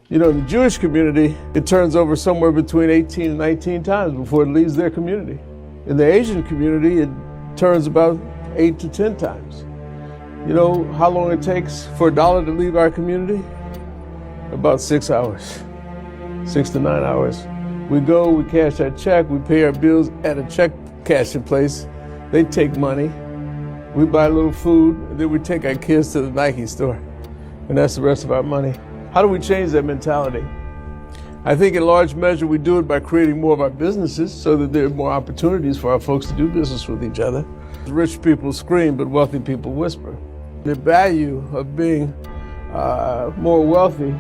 You know, in the Jewish community, it turns over somewhere between 18 and 19 times before it leaves their community. In the Asian community, it turns about 8 to 10 times. You know how long it takes for a dollar to leave our community? About 6 hours, 6 to 9 hours. We go, we cash our check, we pay our bills at a check cashing place. They take money, we buy a little food, and then we take our kids to the Nike store. And that's the rest of our money. How do we change that mentality? I think in large measure we do it by creating more of our businesses so that there are more opportunities for our folks to do business with each other. Rich people scream, but wealthy people whisper. The value of being more wealthy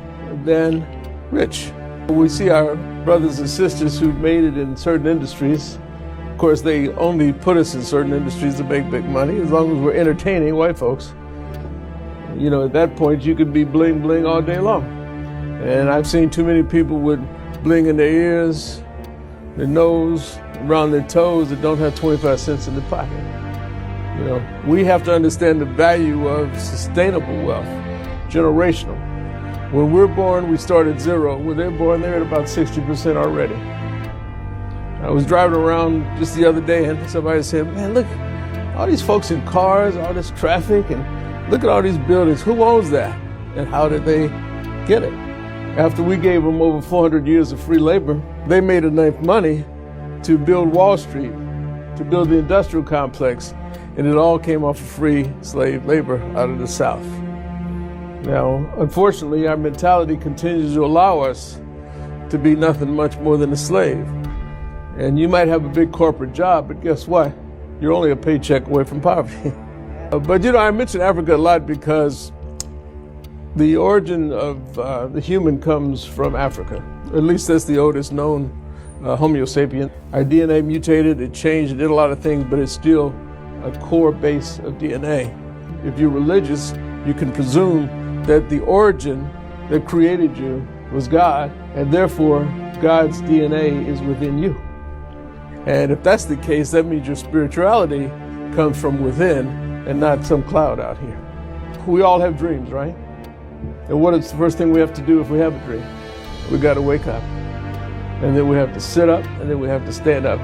than rich. We see our brothers and sisters who've made it in certain industries. Of course, they only put us in certain industries to make big money, as long as we're entertaining white folks. You know, at that point, you could be bling bling all day long. And I've seen too many people with bling in their ears, their nose, around their toes that don't have 25 cents in their pocket. You know, we have to understand the value of sustainable wealth, generational. When we're born, we start at zero. When they're born, they're at about 60% already. I was driving around just the other day and somebody said, man, look, all these folks in cars, all this traffic, and look at all these buildings. Who owns that? And how did they get it? After we gave them over 400 years of free labor, they made enough money to build Wall Street, to build the industrial complex, and it all came off of free slave labor out of the South. Now, unfortunately, our mentality continues to allow us to be nothing much more than a slave. And you might have a big corporate job, but guess what? You're only a paycheck away from poverty. But you know, I mention Africa a lot because the origin of the human comes from Africa. At least that's the oldest known Homo sapien. Our DNA mutated, it changed, it did a lot of things, but it's still a core base of DNA. If you're religious, you can presume that the origin that created you was God, and therefore God's DNA is within you. And if that's the case, that means your spirituality comes from within and not some cloud out here. We all have dreams, right? And what is the first thing we have to do if we have a dream? We got to wake up. And then we have to sit up, and then we have to stand up.